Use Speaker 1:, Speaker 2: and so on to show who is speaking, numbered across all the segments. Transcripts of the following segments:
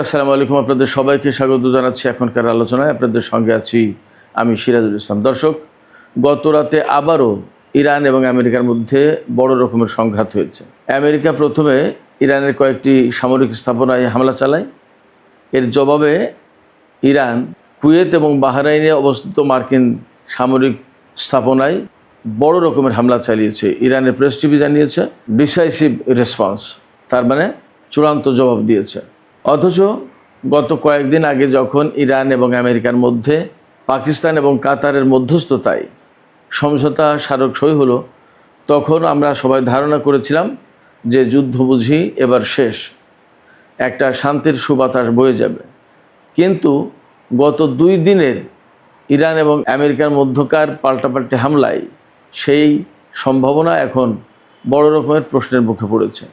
Speaker 1: আসসালামু আলাইকুম, আপনাদের সবাইকে স্বাগত জানাচ্ছি এখনকার আলোচনায়। আপনাদের সঙ্গে আছি আমি সিরাজুল ইসলাম। দর্শক, গত রাতে আবারও ইরান এবং আমেরিকার মধ্যে বড় রকমের সংঘাত হয়েছে। আমেরিকা প্রথমে ইরানের কয়েকটি সামরিক স্থাপনায় হামলা চালায়। এর জবাবে ইরান কুয়েত এবং বাহরাইনে অবস্থিত মার্কিন সামরিক স্থাপনায় বড় রকমের হামলা চালিয়েছে। ইরানের প্রেস টিভি জানিয়েছে ডিসাইসিভ রেসপন্স, তার মানে চূড়ান্ত জবাব দিয়েছে। অথচ গত কয়েকদিন আগে যখন ইরান এবং আমেরিকার মধ্যে পাকিস্তান এবং কাতারের মধ্যস্থতায় সমঝোতা স্মারক সই হলো, তখন আমরা সবাই ধারণা করেছিলাম যে যুদ্ধ বুঝি এবার শেষ, একটা শান্তির সুবাতাস বয়ে যাবে। কিন্তু গত 2 দিনের ইরান এবং আমেরিকার মধ্যকার পাল্টাপাল্টি হামলায় সেই সম্ভাবনা এখন বড় রকমের প্রশ্নের মুখে পড়েছে।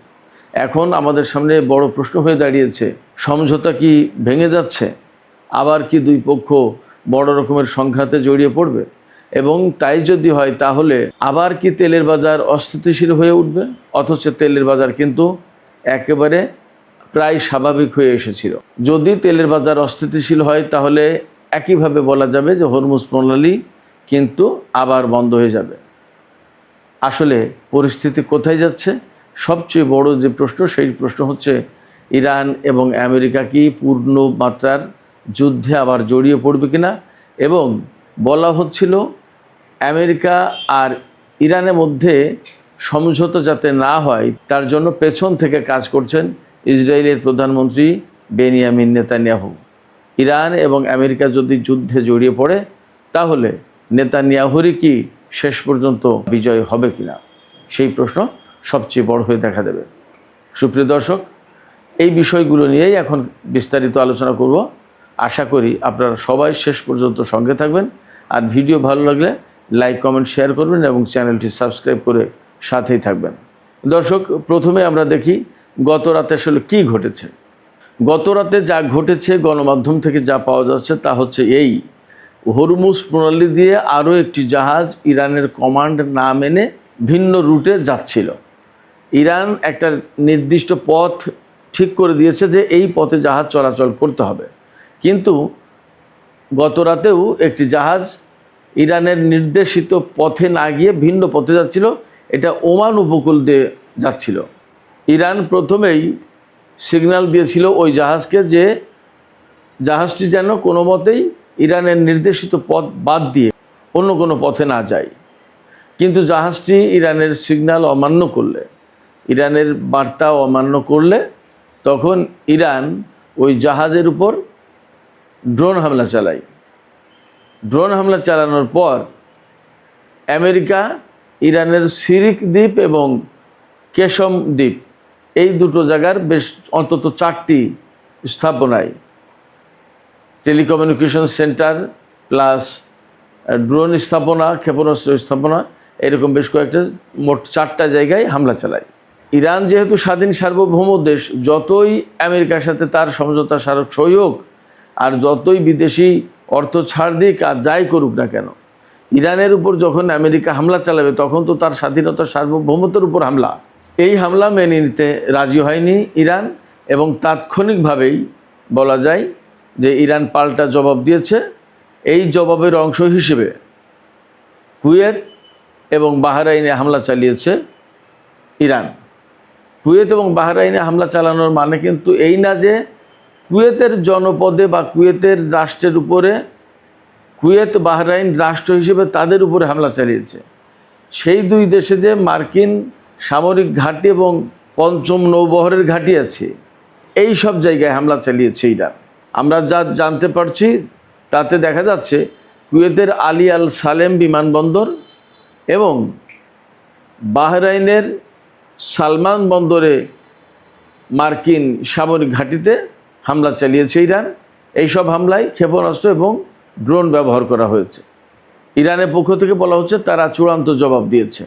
Speaker 1: এখন আমাদের সামনে বড় প্রশ্ন হয়ে দাঁড়িয়েছে, সমঝোতা কি ভেঙে যাচ্ছে? আবার কি দুই পক্ষ বড় রকমের সংঘাতে জড়িয়ে পড়বে? এবং তাই যদি হয় তাহলে আবার কি তেলের বাজার অস্থিতিশীল হয়ে উঠবে? অথচ তেলের বাজার কিন্তু একেবারে প্রায় স্বাভাবিক হয়ে এসেছিল। যদি তেলের বাজার অস্থিতিশীল হয় তাহলে একইভাবে বলা যাবে যে হরমুজ প্রণালী কিন্তু আবার বন্ধ হয়ে যাবে। আসলে পরিস্থিতি কোথায় যাচ্ছে? সবচেয়ে বড় যে প্রশ্ন, সেই প্রশ্ন হচ্ছে ইরান এবং আমেরিকা কি পূর্ণ মাত্রার যুদ্ধে আবার জড়িয়ে পড়বে কিনা। এবং বলা হচ্ছিল আমেরিকা আর ইরানের মধ্যে সমঝোতা যাতে না হয় তার জন্য পেছন থেকে কাজ করছেন ইসরায়েলের প্রধানমন্ত্রী বেনিয়ামিন নেতানিয়াহু। ইরান এবং আমেরিকা যদি যুদ্ধে জড়িয়ে পড়ে তাহলে নেতানিয়াহুরই কি শেষ পর্যন্ত বিজয় হবে কিনা, সেই প্রশ্ন সবচেয়ে বড় হয়ে দেখা দেবে। সুপ্রিয় দর্শক, এই বিষয়গুলো নিয়েই এখন বিস্তারিত আলোচনা করব। আশা করি আপনারা সবাই শেষ পর্যন্ত সঙ্গে থাকবেন। আর ভিডিও ভালো লাগলে লাইক, কমেন্ট, শেয়ার করবেন এবং চ্যানেলটি সাবস্ক্রাইব করে সাথেই থাকবেন। দর্শক, প্রথমে আমরা দেখি গত রাতে আসলে কী ঘটেছে। গত রাতে যা ঘটেছে গণমাধ্যম থেকে যা পাওয়া যাচ্ছে তা হচ্ছে এই: হরমুজ প্রণালী দিয়ে আরও একটি জাহাজ ইরানের কমান্ড না মেনে ভিন্ন রুটে যাচ্ছিল। ইরান একটা নির্দিষ্ট পথ ঠিক করে দিয়েছে যে এই পথে জাহাজ চলাচল করতে হবে, কিন্তু গত রাতেও একটি জাহাজ ইরানের নির্দেশিত পথে না গিয়ে ভিন্ন পথে যাচ্ছিল। এটা ওমান উপকূল দিয়ে যাচ্ছিল। ইরান প্রথমেই সিগন্যাল দিয়েছিল ওই জাহাজকে যে জাহাজটি যেন কোনো মতেই ইরানের নির্দেশিত পথ বাদ দিয়ে অন্য কোনো পথে না যায়। কিন্তু জাহাজটি ইরানের সিগন্যাল অমান্য করলে, ইরানের বার্তা অমান্য করলে, তখন ইরান ওই জাহাজের উপর ড্রোন হামলা চালায়। ড্রোন হামলা চালানোর পর আমেরিকা ইরানের সিরিক দ্বীপ এবং কেশম দ্বীপ, এই দুটো জায়গার বেশ অন্তত 4টি স্থাপনায় টেলিকমিউনিকেশন সেন্টার প্লাস ড্রোন স্থাপনা, ক্ষেপণাস্ত্র স্থাপনা, এরকম বেশ কয়েকটা, মোট 4টা জায়গায় হামলা চালায়। ইরান যেহেতু স্বাধীন সার্বভৌম দেশ, যতই আমেরিকার সাথে তার সমঝোতা স্মারক সই হোক আর যতই বিদেশি অর্থ ছাড় দিক আর যাই করুক না কেন, ইরানের উপর যখন আমেরিকা হামলা চালাবে তখন তো তার স্বাধীনতা সার্বভৌমত্বের উপর হামলা। এই হামলা মেনে নিতে রাজি হয়নি ইরান এবং তাৎক্ষণিকভাবেই বলা যায় যে ইরান পাল্টা জবাব দিয়েছে। এই জবাবের অংশ হিসেবে কুয়েত এবং বাহরাইনে হামলা চালিয়েছে ইরান। কুয়েত এবং বাহরাইনে হামলা চালানোর মানে কিন্তু এই না যে কুয়েতের জনপদে বা কুয়েতের রাষ্ট্রের উপরে, কুয়েত বাহরাইন রাষ্ট্র হিসেবে তাদের উপরে হামলা চালিয়েছে। সেই 2 দেশে যে মার্কিন সামরিক ঘাঁটি এবং 5ম নৌবহরের ঘাঁটি আছে, এই সব জায়গায় হামলা চালিয়েছে ইরান। আমরা যা জানতে পারছি তাতে দেখা যাচ্ছে কুয়েতের আলী আল সালেম বিমানবন্দর এবং বাহরাইনের সালমান বন্দরে মার্কিন সামরিক ঘাঁটিতে হামলা চালিয়েছে ইরান। এই সব হামলায় ক্ষেপণাস্ত্র এবং ড্রোন ব্যবহার করা হয়েছে। ইরানের পক্ষ থেকে বলা হচ্ছে তারা চূড়ান্ত জবাব দিয়েছে।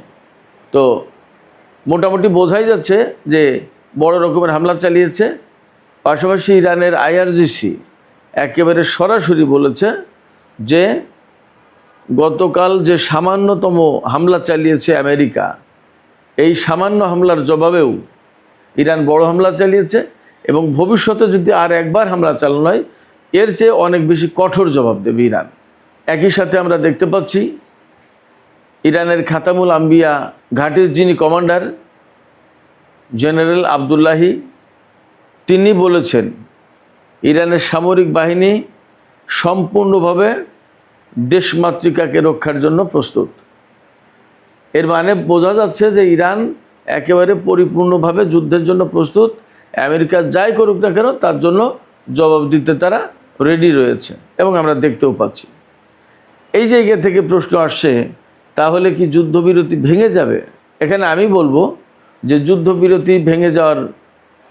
Speaker 1: তো মোটামুটি বোঝাই যাচ্ছে যে বড় রকমের হামলা চালিয়েছে। পাশাপাশি ইরানের আইআরজিসি একেবারে সরাসরি বলেছে যে গতকাল যে সামান্যতম হামলা চালিয়েছে আমেরিকা, এই সামান্য হামলার জবাবেও ইরান বড় হামলা চালিয়েছে এবং ভবিষ্যতে যদি আর একবার হামলা চালানো হয় এর চেয়ে অনেক বেশি কঠোর জবাব দেবে ইরান। একই সাথে আমরা দেখতে পাচ্ছি ইরানের খাতামুল আম্বিয়া ঘাঁটির যিনি কমান্ডার জেনারেল আবদুল্লাহি, তিনি বলেছেন ইরানের সামরিক বাহিনী সম্পূর্ণভাবে দেশমাতৃকাকে রক্ষার জন্য প্রস্তুত। এর মানে বোঝা যাচ্ছে যে ইরান একেবারে পরিপূর্ণভাবে যুদ্ধের জন্য প্রস্তুত। আমেরিকা যাই করুক না কেন তার জন্য জবাব দিতে তারা রেডি রয়েছে এবং আমরা দেখতেও পাচ্ছি। এই জায়গা থেকে প্রশ্ন আসছে, তাহলে কি যুদ্ধবিরতি ভেঙে যাবে? এখানে আমি বলবো যে যুদ্ধবিরতি ভেঙে যাওয়ার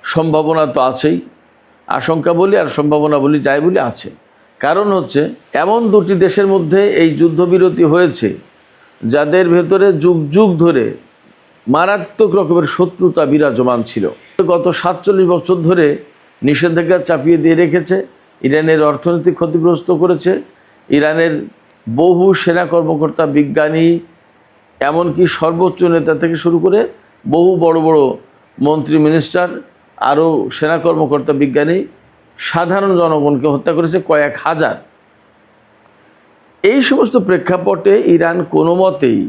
Speaker 1: সম্ভাবনা তো আছেই, আশঙ্কা বলি আর সম্ভাবনা বলি, যাই বলি আছে। কারণ হচ্ছে এমন দুটি দেশের মধ্যে এই যুদ্ধবিরতি হয়েছে যাদের ভেতরে যুগ যুগ ধরে মারাত্মক রকমের শত্রুতা বিরাজমান ছিল। গত 47 বছর ধরে নিষেধাজ্ঞা চাপিয়ে দিয়ে রেখেছে, ইরানের অর্থনীতি ক্ষতিগ্রস্ত করেছে, ইরানের বহু সেনা কর্মকর্তা, বিজ্ঞানী, এমনকি সর্বোচ্চ নেতা থেকে শুরু করে বহু বড় বড় মন্ত্রী, মিনিস্টার, আরও সেনা কর্মকর্তা, বিজ্ঞানী, সাধারণ জনগণকে হত্যা করেছে কয়েক হাজার। এই সমস্ত প্রেক্ষাপটে ইরান কোনো মতেই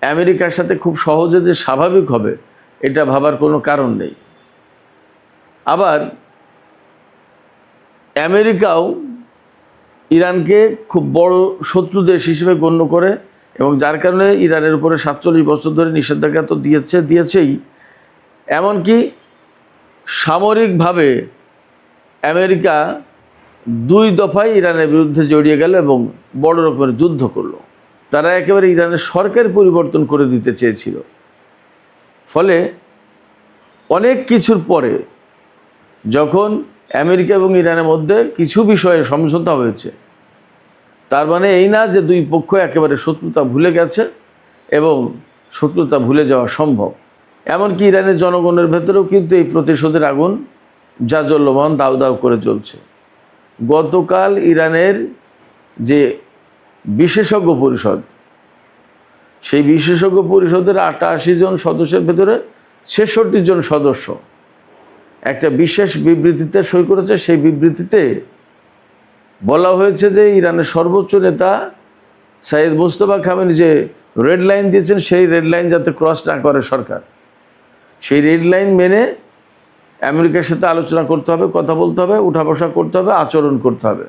Speaker 1: আমেরিকার সাথে খুব সহজে যে স্বাভাবিক হবে এটা ভাবার কোনো কারণ নেই। আবার আমেরিকাও ইরানকে খুব বড় শত্রু দেশ হিসেবে গণ্য করে এবং যার কারণে ইরানের উপরে 47 বছর ধরে নিষেধাজ্ঞা তো দিয়েছেই, এমনকি সামরিকভাবে আমেরিকা 2 দফায় ইরানের বিরুদ্ধে জড়িয়ে গেল এবং বড় রকমের যুদ্ধ করলো। তারা একেবারে ইরানের সরকার পরিবর্তন করে দিতে চেয়েছিল। ফলে অনেক কিছুর পরে যখন আমেরিকা এবং ইরানের মধ্যে কিছু বিষয়ে সমঝোতা হয়েছে, তার মানে এই না যে দুই পক্ষ একেবারে শত্রুতা ভুলে গেছে এবং শত্রুতা ভুলে যাওয়া সম্ভব। এমনকি ইরানের জনগণের ভেতরেও কিন্তু এই প্রতিশোধের আগুন জাজ্বল্যমান দাউ দাউ করে জ্বলছে। গতকাল ইরানের যে বিশেষজ্ঞ পরিষদ, সেই বিশেষজ্ঞ পরিষদের 88 জন সদস্যের ভেতরে 66 জন সদস্য একটা বিশেষ বিবৃতিতে সই করেছে। সেই বিবৃতিতে বলা হয়েছে যে ইরানের সর্বোচ্চ নেতা সাইয়েদ মুজতবা খামেনি যে রেড লাইন দিয়েছেন, সেই রেড লাইন যাতে ক্রস না করে সরকার, সেই রেড লাইন মেনে আমেরিকার সাথে আলোচনা করতে হবে, কথা বলতে হবে, উঠা বসা করতে হবে, আচরণ করতে হবে।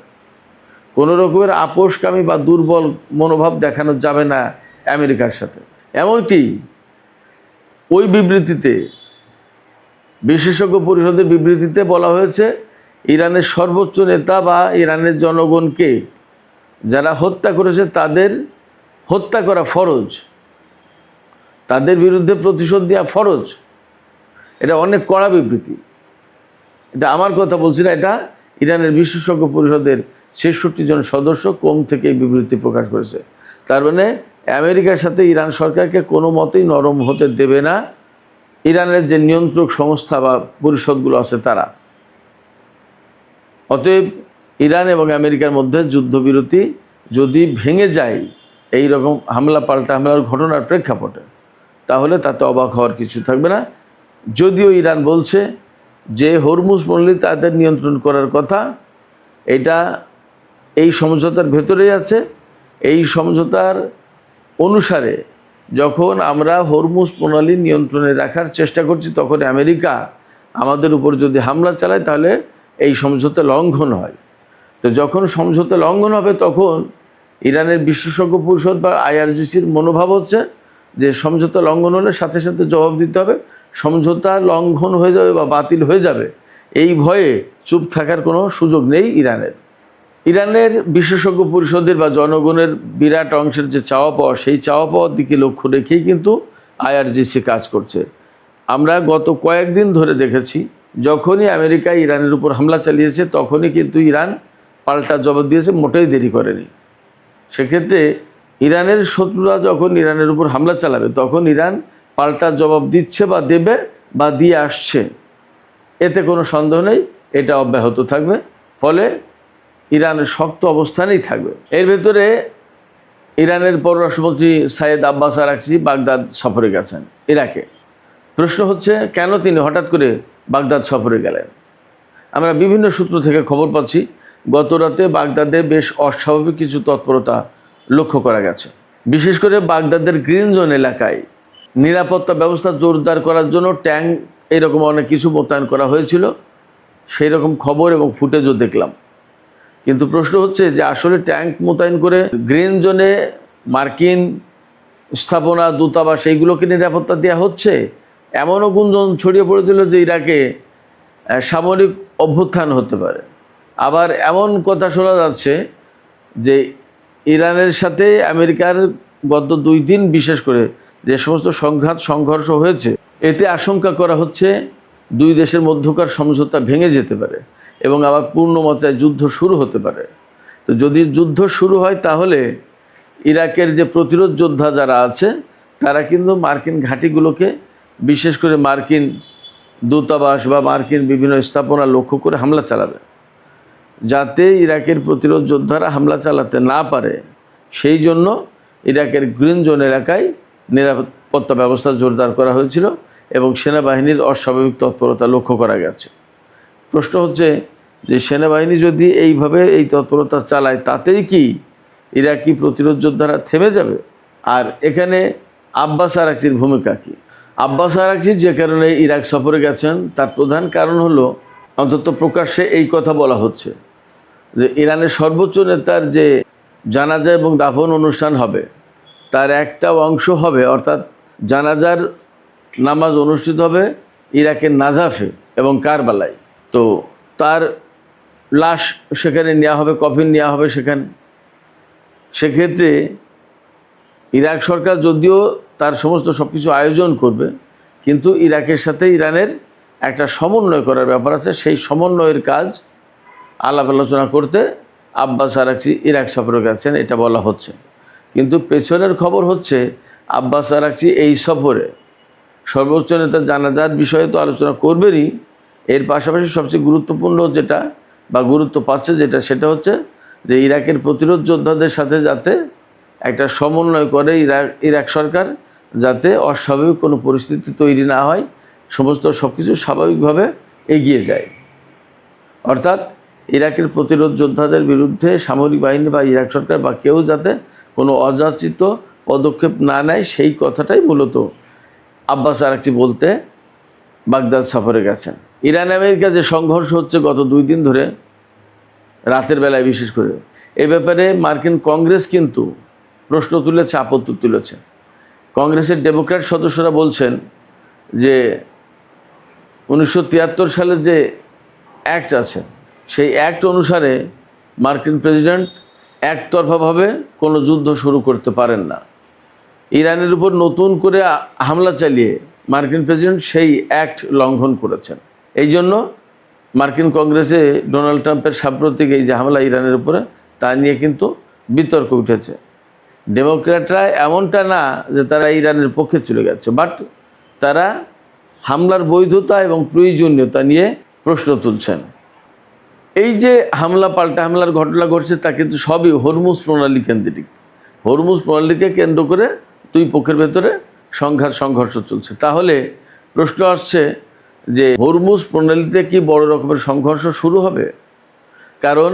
Speaker 1: কোনো রকমের আপোষকামী বা দুর্বল মনোভাব দেখানো যাবে না আমেরিকার সাথে। এমনকি ওই বিবৃতিতে, বিশেষজ্ঞ পরিষদের বিবৃতিতে বলা হয়েছে ইরানের সর্বোচ্চ নেতা বা ইরানের জনগণকে যারা হত্যা করেছে তাদের হত্যা করা ফরজ, তাদের বিরুদ্ধে প্রতিশোধ দেওয়া ফরজ। এটা অনেক কড়া বিবৃতি। এটা আমার কথা বলছি না, এটা ইরানের বিশেষজ্ঞ পরিষদের 66 জন সদস্য কোম থেকে এই বিবৃতি প্রকাশ করেছে। তার মানে আমেরিকার সাথে ইরান সরকারকে কোনো মতেই নরম হতে দেবে না ইরানের যে নিয়ন্ত্রক সংস্থা বা পরিষদগুলো আছে তারা। অতএব ইরান এবং আমেরিকার মধ্যে যুদ্ধবিরতি যদি ভেঙে যায় এই রকম হামলা পাল্টা হামলার ঘটনার প্রেক্ষাপটে, তাহলে তাতে অবাক হওয়ার কিছু থাকবে না। যদিও ইরান বলছে যে হরমুজ পল্লী তাদের নিয়ন্ত্রণ করার কথা, এটা এই সমঝোতার ভেতরেই আছে। এই সমঝোতার অনুসারে যখন আমরা হরমুজ প্রণালী নিয়ন্ত্রণে রাখার চেষ্টা করছি, তখন আমেরিকা আমাদের উপর যদি হামলা চালায় তাহলে এই সমঝোতা লঙ্ঘন হয়। তো যখন সমঝোতা লঙ্ঘন হবে তখন ইরানের বিশেষজ্ঞ পরিষদ বা IRGCর মনোভাব হচ্ছে যে সমঝোতা লঙ্ঘন হলে সাথে সাথে জবাব দিতে হবে, সমঝোতা লঙ্ঘন হয়ে যাবে বা বাতিল হয়ে যাবে এই ভয়ে চুপ থাকার কোনো সুযোগ নেই ইরানের। ইরানের বিশেষজ্ঞ পরিষদের বা জনগণের বিরাট অংশের যে চাওয়া পাওয়া, সেই চাওয়া পাওয়ার দিকে লক্ষ্য রেখেই কিন্তু IRGC কাজ করছে। আমরা গত কয়েকদিন ধরে দেখেছি যখনই আমেরিকা ইরানের উপর হামলা চালিয়েছে তখনই কিন্তু ইরান পাল্টা জবাব দিয়েছে, মোটেই দেরি করেনি। সেক্ষেত্রে ইরানের শত্রুরা যখন ইরানের উপর হামলা চালাবে তখন ইরান পাল্টা জবাব দিচ্ছে বা দেবে বা দিয়ে আসছে, এতে কোনো সন্দেহ নেই, এটা অব্যাহত থাকবে। ফলে ইরানের শক্ত অবস্থানেই থাকবে। এর ভেতরে ইরানের পররাষ্ট্রমন্ত্রী সাইয়েদ আব্বাস আরাকচি বাগদাদ সফরে গেছেন, ইরাকে। প্রশ্ন হচ্ছে কেন তিনি হঠাৎ করে বাগদাদ সফরে গেলেন। আমরা বিভিন্ন সূত্র থেকে খবর পাচ্ছি গত রাতে বাগদাদে বেশ অস্বাভাবিক কিছু তৎপরতা লক্ষ্য করা গেছে। বিশেষ করে বাগদাদের গ্রিন জোন এলাকায় নিরাপত্তা ব্যবস্থা জোরদার করার জন্য ট্যাঙ্ক এরকম অনেক কিছু মোতায়েন করা হয়েছিল, সেই রকম খবর এবং ফুটেজও দেখলাম। কিন্তু প্রশ্ন হচ্ছে যে আসলে ট্যাঙ্ক মোতায়েন করে গ্রিন জোনে মার্কিন স্থাপনা, দূতাবাস এইগুলোকে নিরাপত্তা দেওয়া হচ্ছে, এমনও গুঞ্জন ছড়িয়ে পড়েছিল যে ইরাকে সামরিক অভ্যুত্থান হতে পারে। আবার এমন কথা শোনা যাচ্ছে যে ইরানের সাথে আমেরিকার গত 2 দিন বিশেষ করে যে সমস্ত সংঘর্ষ হয়েছে, এতে আশঙ্কা করা হচ্ছে 2 দেশের মধ্যকার সমঝোতা ভেঙে যেতে পারে এবং আবার পূর্ণমাত্রায় যুদ্ধ শুরু হতে পারে। তো যদি যুদ্ধ শুরু হয় তাহলে ইরাকের যে প্রতিরোধ যোদ্ধা যারা আছে তারা কিন্তু মার্কিন ঘাঁটিগুলোকে, বিশেষ করে মার্কিন দূতাবাস বা মার্কিন বিভিন্ন স্থাপনা লক্ষ্য করে হামলা চালাবে। যাতে ইরাকের প্রতিরোধ যোদ্ধারা হামলা চালাতে না পারে সেই জন্য ইরাকের গ্রিন জোন এলাকায় নিরাপত্তা ব্যবস্থা জোরদার করা হয়েছিল এবং সেনাবাহিনীর অস্বাভাবিক তৎপরতা লক্ষ্য করা গেছে। প্রশ্ন হচ্ছে যে সেনাবাহিনী যদি এইভাবে এই তৎপরতা চালায় তাতেই কি ইরাকি প্রতিরোধ যোদ্ধারা থেমে যাবে? আর এখানে আব্বাস আরাকচির ভূমিকা কী? আব্বাস আরাকচি যে কারণে ইরাক সফরে গেছেন তার প্রধান কারণ হলো, অন্তত প্রকাশ্যে এই কথা বলা হচ্ছে যে ইরানের সর্বোচ্চ নেতার যে জানাজা এবং দাফন অনুষ্ঠান হবে তার একটা অংশ হবে, অর্থাৎ জানাজার নামাজ অনুষ্ঠিত হবে ইরাকের নাজাফে এবং কারবালায়। তো তার লাশ সেখানে নেওয়া হবে, কফিন নেওয়া হবে সেখানে। সেক্ষেত্রে ইরাক সরকার যদিও তার সমস্ত সব কিছু আয়োজন করবে, কিন্তু ইরাকের সাথে ইরানের একটা সমন্বয় করার ব্যাপার আছে। সেই সমন্বয়ের কাজ আলাপ আলোচনা করতে আব্বাস আরাকচি ইরাক সফরে গেছেন, এটা বলা হচ্ছে। কিন্তু পেছনের খবর হচ্ছে আব্বাস আরাকচি এই সফরে সর্বোচ্চ নেতা জানাজার বিষয়ে তো আলোচনা করবেনই, এর পাশাপাশি সবচেয়ে গুরুত্বপূর্ণ যেটা বা গুরুত্ব পাচ্ছে যেটা, সেটা হচ্ছে যে ইরাকের প্রতিরোধ যোদ্ধাদের সাথে যাতে একটা সমন্বয় করে ইরাক সরকার, যাতে অস্বাভাবিক কোনো পরিস্থিতি তৈরি না হয়, সমস্ত সব কিছু স্বাভাবিকভাবে এগিয়ে যায়। অর্থাৎ ইরাকের প্রতিরোধ যোদ্ধাদের বিরুদ্ধে সামরিক বাহিনী বা ইরাক সরকার বা কেউ যাতে কোনো অযাচিত পদক্ষেপ না নেয়, সেই কথাটাই মূলত আব্বাস আরাকচি বলতে বাগদাদ সফরে গেছেন। ইরান আমেরিকা যে সংঘর্ষ হচ্ছে গত 2 দিন ধরে, রাতের বেলায় বিশেষ করে, এ ব্যাপারে মার্কিন কংগ্রেস কিন্তু প্রশ্ন তুলেছে, আপত্তি তুলেছে। কংগ্রেসের ডেমোক্র্যাট সদস্যরা বলছেন যে 1973 সালে যে অ্যাক্ট আছে সেই অ্যাক্ট অনুসারে মার্কিন প্রেসিডেন্ট একতরফাভাবে কোনো যুদ্ধ শুরু করতে পারেন না। ইরানের উপর নতুন করে হামলা চালিয়ে মার্কিন প্রেসিডেন্ট সেই অ্যাক্ট লঙ্ঘন করেছেন। এই জন্য মার্কিন কংগ্রেসে ডোনাল্ড ট্রাম্পের সাম্প্রতিক এই যে হামলা ইরানের উপরে, তা নিয়ে কিন্তু বিতর্ক উঠেছে। ডেমোক্র্যাটরা এমনটা না যে তারা ইরানের পক্ষে চলে গেছে, বাট তারা হামলার বৈধতা এবং প্রয়োজনীয়তা নিয়ে প্রশ্ন তুলছেন। এই যে হামলা পাল্টা হামলার ঘটনা ঘটছে তা কিন্তু সবই হরমুজ প্রণালী কেন্দ্রিক। হরমুজ প্রণালীকে কেন্দ্র করে 2 পক্ষের ভেতরে সংঘর্ষ চলছে। তাহলে প্রশ্ন আসছে যে হরমুজ প্রণালীতে কি বড় রকমের সংঘর্ষ শুরু হবে? কারণ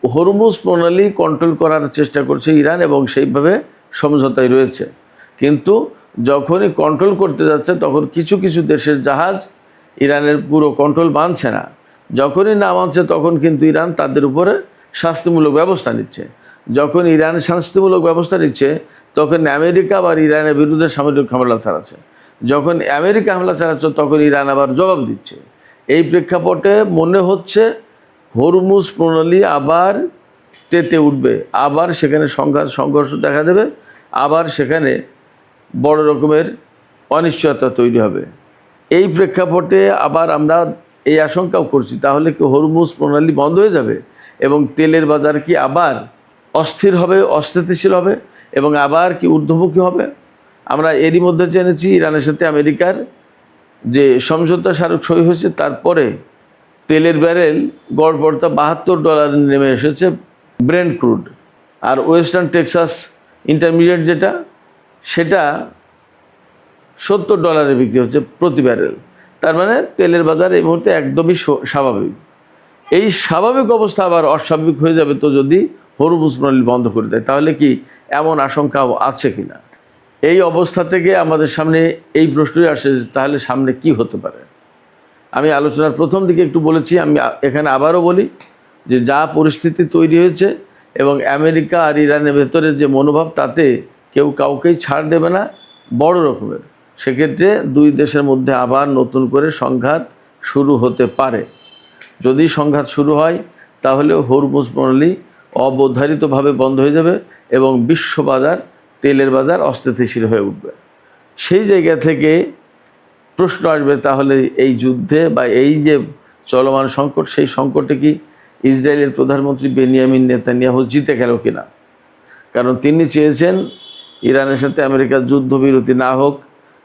Speaker 1: হরমুজ প্রণালী কন্ট্রোল করার চেষ্টা করছে ইরান এবং সেইভাবে সমঝোতায় রয়েছে। কিন্তু যখনই কন্ট্রোল করতে যাচ্ছে তখন কিছু কিছু দেশের জাহাজ ইরানের পুরো কন্ট্রোল মানছে না। যখনই না মানছে তখন কিন্তু ইরান তাদের উপরে শাস্তিমূলক ব্যবস্থা নিচ্ছে। যখন ইরান শাস্তিমূলক ব্যবস্থা নিচ্ছে তখন আমেরিকা আবার ইরানের বিরুদ্ধে সামরিক হামলা চালাচ্ছে। যখন আমেরিকা হামলা চালাচ্ছে তখন ইরান আবার জবাব দিচ্ছে। এই প্রেক্ষাপটে মনে হচ্ছে হরমুজ প্রণালী আবার তেতে উঠবে, আবার সেখানে সংঘর্ষ দেখা দেবে, আবার সেখানে বড় রকমের অনিশ্চয়তা তৈরি হবে। এই প্রেক্ষাপটে আবার আমরা এই আশঙ্কাও করছি তাহলে কি হরমুজ প্রণালী বন্ধ হয়ে যাবে এবং তেলের বাজার কি আবার অস্থির হবে, অস্থিতিশীল হবে এবং আবার কি ঊর্ধ্বমুখী হবে? আমরা এরই মধ্যে জেনেছি ইরানের সাথে আমেরিকার যে সমঝোতা স্মারক সই হয়েছে, তারপরে তেলের ব্যারেল গড়পড়তা $72 নেমে এসেছে ব্রেন্ট ক্রুড, আর ওয়েস্টার্ন টেক্সাস ইন্টারমিডিয়েট যেটা সেটা $70 বিক্রি হচ্ছে প্রতি ব্যারেল। তার মানে তেলের বাজার এই মুহূর্তে একদমই স্বাভাবিক। এই স্বাভাবিক অবস্থা আবার অস্বাভাবিক হয়ে যাবে তো যদি হরমুজ প্রণালী বন্ধ করে দেয়, তাহলে কি এমন আশঙ্কাও আছে কিনা? এই অবস্থা থেকে আমাদের সামনে এই প্রশ্নই আসে যে তাহলে সামনে কি হতে পারে। আমি আলোচনার প্রথম দিকে একটু বলেছি, আমি এখানে আবারও বলি যে যা পরিস্থিতি তৈরি হয়েছে এবং আমেরিকা আর ইরানের ভেতরে যে মনোভাব, তাতে কেউ কাউকেই ছাড় দেবে না বড় রকমের। সেক্ষেত্রে দুই দেশের মধ্যে আবার নতুন করে সংঘাত শুরু হতে পারে। যদি সংঘাত শুরু হয় তাহলে হরমুজ প্রণালী অবধারিতভাবে বন্ধ হয়ে যাবে এবং বিশ্ব বাজার, তেলের বাজার অস্থিতিশীল হয়ে উঠবে। সেই জায়গা থেকে প্রশ্ন আসবে, তাহলে এই যুদ্ধে বা এই যে চলমান সংকট, সেই সংকটে কি ইসরায়েলের প্রধানমন্ত্রী বেনিয়ামিন নেতানিয়াহু জিতে গেল কিনা? কারণ তিনি চেয়েছেন ইরানের সাথে আমেরিকার যুদ্ধবিরতি না হোক,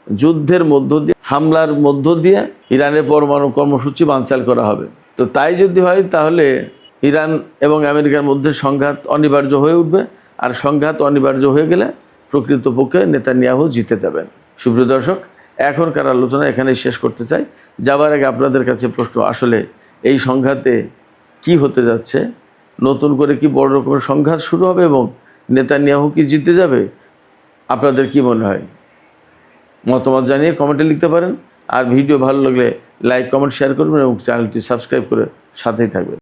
Speaker 1: যুদ্ধের মধ্য দিয়ে, হামলার মধ্য দিয়ে ইরানের পরমাণু কর্মসূচি বানচাল করা হবে। তো তাই যদি হয় তাহলে ইরান এবং আমেরিকার মধ্যে সংঘাত অনিবার্য হয়ে উঠবে, আর সংঘাত অনিবার্য হয়ে গেলে প্রকৃতপক্ষে নেতানিয়াহু জিতে যাবেন। সুপ্রিয় দর্শক, এখনকার আলোচনা এখানেই শেষ করতে চাই। যাবার আগে আপনাদের কাছে প্রশ্ন, আসলে এই সংঘাতে কি হতে যাচ্ছে? নতুন করে কি বড় রকমের সংঘাত শুরু হবে এবং নেতানিয়াহু কি জিতে যাবে? আপনাদের কি মনে হয়? মতামত জানিয়ে কমেন্টে লিখতে পারেন। আর ভিডিও ভালো লাগলে লাইক, কমেন্ট, শেয়ার করবেন এবং চ্যানেলটি সাবস্ক্রাইব করে সাথেই থাকবেন।